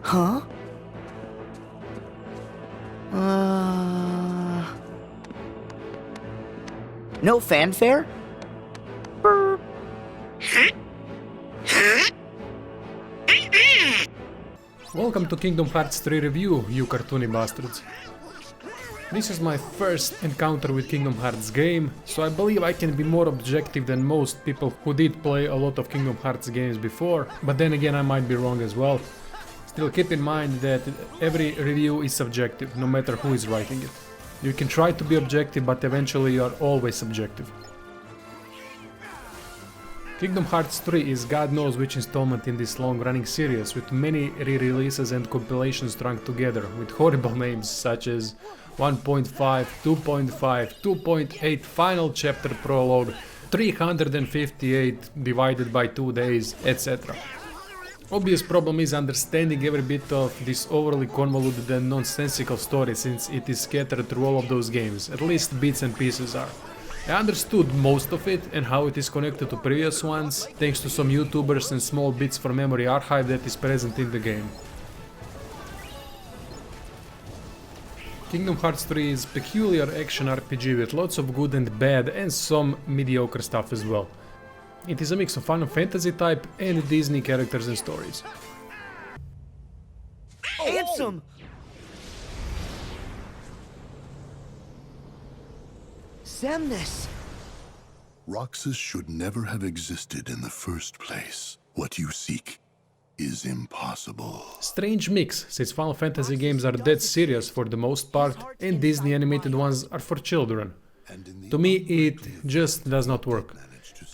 Huh? No fanfare? Brr. Welcome to Kingdom Hearts 3 review, you cartoony bastards. This is my first encounter with Kingdom Hearts game, so I believe I can be more objective than most people who did play a lot of Kingdom Hearts games before, but then again I might be wrong as well. Still keep in mind that every review is subjective, no matter who is writing it. You can try to be objective, but eventually you are always subjective. Kingdom Hearts 3 is god knows which installment in this long-running series, with many re-releases and compilations strung together, with horrible names such as 1.5, 2.5, 2.8 Final Chapter Prologue, 358 divided by 2 days, etc. Obvious problem is understanding every bit of this overly convoluted and nonsensical story, since it is scattered through all of those games, at least bits and pieces are. I understood most of it and how it is connected to previous ones, thanks to some YouTubers and small bits from memory archive that is present in the game. Kingdom Hearts 3 is peculiar action RPG with lots of good and bad and some mediocre stuff as well. It is a mix of Final Fantasy type and Disney characters and stories. Ansem! Semnis! Roxas should never have existed in the first place. What you seek is impossible. Strange mix, since Final Fantasy games are dead serious for the most part, and Disney animated ones are for children. To me, it just does not work.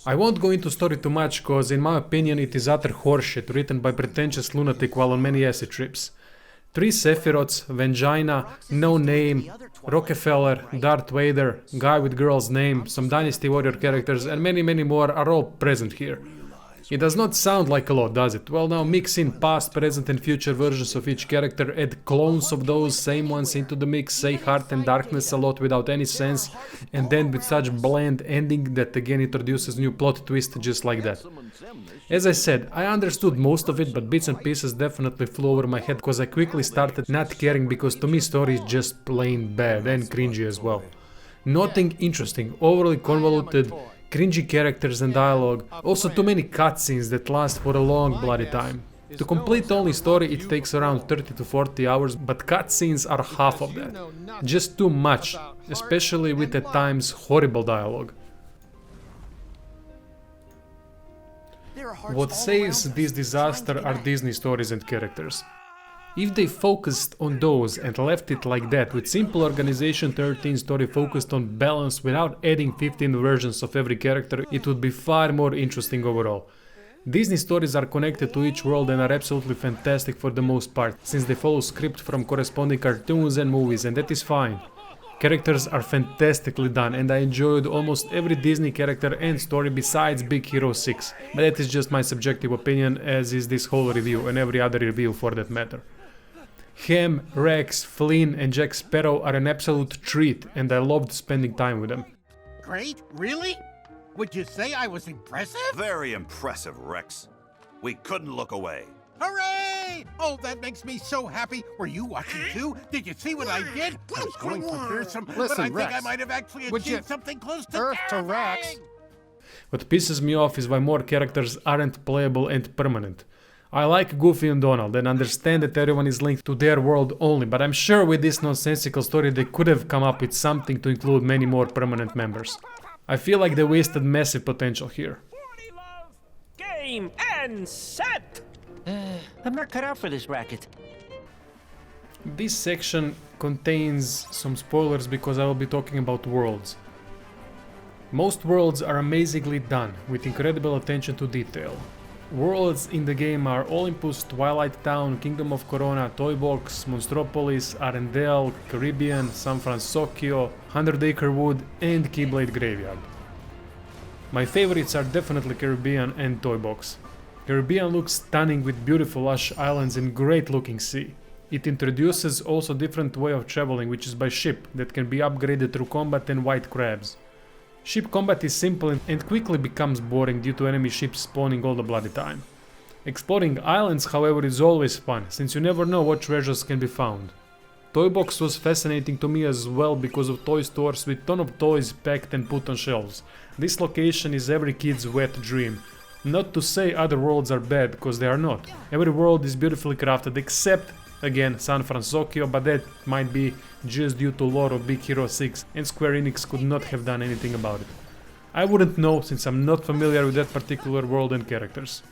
I won't go into story too much, cause in my opinion it is utter horseshit written by pretentious lunatic while on many acid trips. 3 Sephiroths, Vangina, No Name, Rockefeller, Darth Vader, Guy with Girl's Name, some Dynasty Warrior characters and many more are all present here. It does not sound like a lot, does it? Well, now mix in past, present and future versions of each character, add clones of those same ones into the mix, say heart and darkness a lot without any sense, and then with such bland ending that again introduces new plot twist just like that. As I said, I understood most of it, but bits and pieces definitely flew over my head because I quickly started not caring, because to me story is just plain bad and cringy as well. Nothing interesting, overly convoluted, cringy characters and dialogue, also too many cutscenes that last for a long bloody time. To complete only story it takes around 30 to 40 hours, but cutscenes are half of that. Just too much, especially with at times horrible dialogue. What saves this disaster are Disney stories and characters. If they focused on those and left it like that, with simple organization 13 story focused on balance without adding 15 versions of every character, it would be far more interesting overall. Disney stories are connected to each world and are absolutely fantastic for the most part, since they follow script from corresponding cartoons and movies, and that is fine. Characters are fantastically done, and I enjoyed almost every Disney character and story besides Big Hero 6, but that is just my subjective opinion, as is this whole review and every other review for that matter. Ham, Rex, Flynn and Jack Sparrow are an absolute treat, and I loved spending time with them. Great? Really? Would you say I was impressive? Very impressive, Rex. We couldn't look away. Hooray! Oh, that makes me so happy. Were you watching too? Did you see what I did? I was going for fearsome, but I think I might have actually achieved something close to Earth to daring. Rex. What pisses me off is why more characters aren't playable and permanent. I like Goofy and Donald and understand that everyone is linked to their world only, but I'm sure with this nonsensical story they could have come up with something to include many more permanent members. I feel like they wasted massive potential here. Game and set! I'm not cut out for this racket. This section contains some spoilers because I will be talking about worlds. Most worlds are amazingly done, with incredible attention to detail. Worlds in the game are Olympus, Twilight Town, Kingdom of Corona, Toy Box, Monstropolis, Arendelle, Caribbean, San Francisco, 100 Acre Wood and Keyblade Graveyard. My favorites are definitely Caribbean and Toy Box. Caribbean looks stunning with beautiful lush islands and great looking sea. It introduces also different way of traveling, which is by ship, that can be upgraded through combat and white crabs. Ship combat is simple and quickly becomes boring due to enemy ships spawning all the bloody time. Exploring islands, however, is always fun, since you never know what treasures can be found. Toy Box was fascinating to me as well because of toy stores with ton of toys packed and put on shelves. This location is every kid's wet dream. Not to say other worlds are bad, because they are not. Every world is beautifully crafted except, again, San Francisco, but that might be just due to lore of Big Hero 6 and Square Enix could not have done anything about it. I wouldn't know since I'm not familiar with that particular world and characters.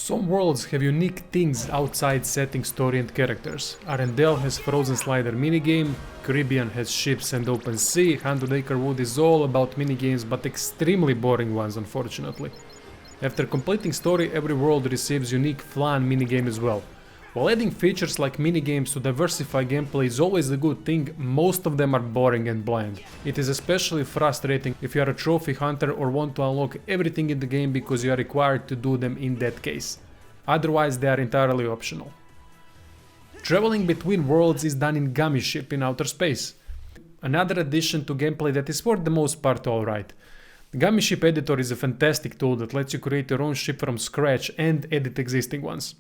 Some worlds have unique things outside setting, story and characters. Arendelle has Frozen Slider minigame, Caribbean has ships and open sea, 100 Acre Wood is all about minigames but extremely boring ones unfortunately. After completing story, every world receives unique flan minigame as well. While adding features like minigames to diversify gameplay is always a good thing, most of them are boring and bland. It is especially frustrating if you are a trophy hunter or want to unlock everything in the game because you are required to do them in that case. Otherwise they are entirely optional. Traveling between worlds is done in Gummi ship in outer space. Another addition to gameplay that is for the most part alright. The Gummi ship editor is a fantastic tool that lets you create your own ship from scratch and edit existing ones.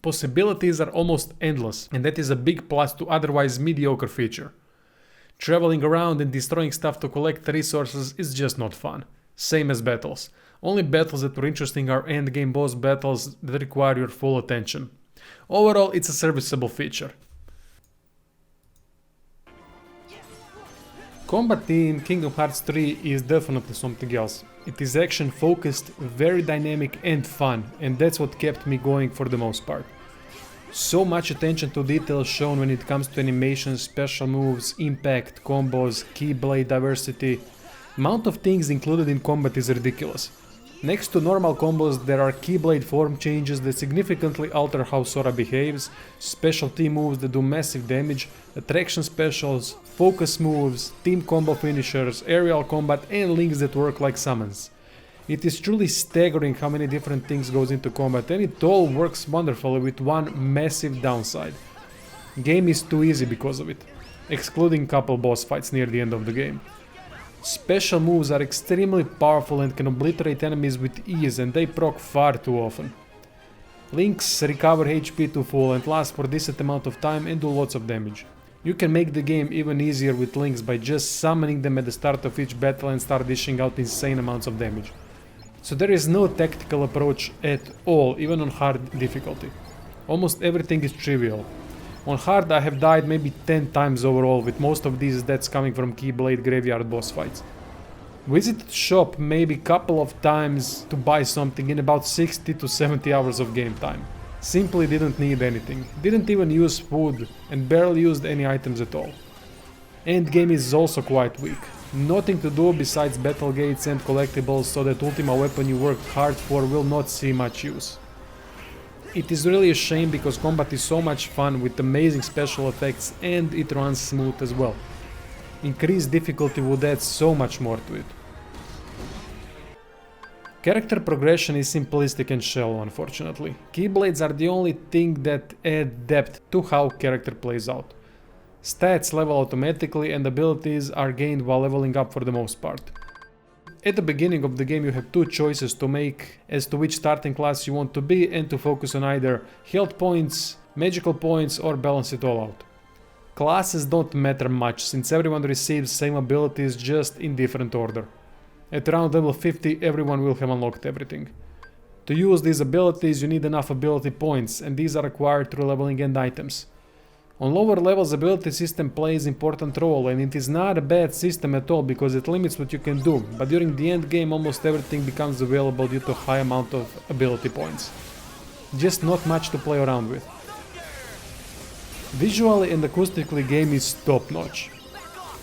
Possibilities are almost endless, and that is a big plus to otherwise mediocre feature. Traveling around and destroying stuff to collect resources is just not fun. Same as battles. Only battles that were interesting are endgame boss battles that require your full attention. Overall, it's a serviceable feature. Combat in Kingdom Hearts 3 is definitely something else. It is action focused, very dynamic and fun, and that's what kept me going for the most part. So much attention to detail shown when it comes to animations, special moves, impact, combos, keyblade diversity. Amount of things included in combat is ridiculous. Next to normal combos there are keyblade form changes that significantly alter how Sora behaves, specialty moves that do massive damage, attraction specials, focus moves, team combo finishers, aerial combat and links that work like summons. It is truly staggering how many different things goes into combat and it all works wonderfully with one massive downside. Game is too easy because of it, excluding couple boss fights near the end of the game. Special moves are extremely powerful and can obliterate enemies with ease and they proc far too often. Links recover HP to full and last for decent amount of time and do lots of damage. You can make the game even easier with links by just summoning them at the start of each battle and start dishing out insane amounts of damage. So there is no tactical approach at all, even on hard difficulty. Almost everything is trivial. On hard I have died maybe 10 times overall, with most of these deaths coming from Keyblade graveyard boss fights. Visited shop maybe couple of times to buy something in about 60 to 70 hours of game time. Simply didn't need anything, didn't even use food and barely used any items at all. Endgame is also quite weak. Nothing to do besides battle gates and collectibles, so that ultima weapon you worked hard for will not see much use. It is really a shame because combat is so much fun with amazing special effects and it runs smooth as well. Increased difficulty would add so much more to it. Character progression is simplistic and shallow, unfortunately. Keyblades are the only thing that add depth to how character plays out. Stats level automatically and abilities are gained while leveling up for the most part. At the beginning of the game you have two choices to make as to which starting class you want to be and to focus on either health points, magical points or balance it all out. Classes don't matter much since everyone receives same abilities just in different order. At around level 50 everyone will have unlocked everything. To use these abilities you need enough ability points and these are acquired through leveling and items. On lower levels ability system plays important role and it is not a bad system at all because it limits what you can do, but during the end game almost everything becomes available due to high amount of ability points. Just not much to play around with. Visually and acoustically game is top notch.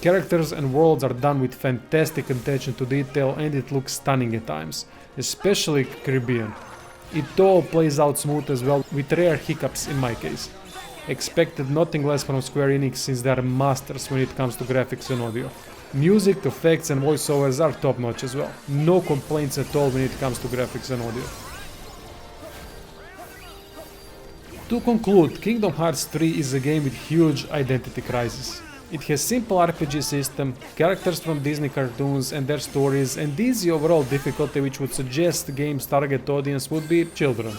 Characters and worlds are done with fantastic attention to detail and it looks stunning at times, especially Caribbean. It all plays out smooth as well with rare hiccups in my case. Expected nothing less from Square Enix since they are masters when it comes to graphics and audio. Music, effects and voiceovers are top notch as well. No complaints at all when it comes to graphics and audio. To conclude, Kingdom Hearts 3 is a game with huge identity crisis. It has simple RPG system, characters from Disney cartoons and their stories, and easy overall difficulty, which would suggest the game's target audience would be children.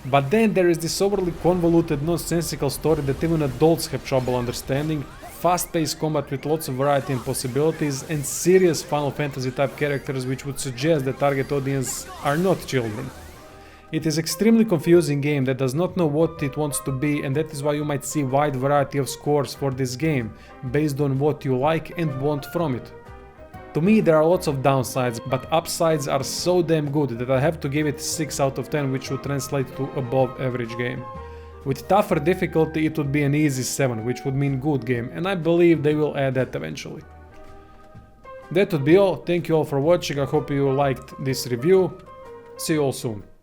But then there is this overly convoluted, nonsensical story that even adults have trouble understanding, fast-paced combat with lots of variety and possibilities, and serious Final Fantasy type characters which would suggest the target audience are not children. It is extremely confusing game that does not know what it wants to be, and that is why you might see wide variety of scores for this game, based on what you like and want from it. To me there are lots of downsides, but upsides are so damn good that I have to give it 6 out of 10, which would translate to above average game. With tougher difficulty it would be an easy 7, which would mean good game, and I believe they will add that eventually. That would be all, thank you all for watching, I hope you liked this review, see you all soon.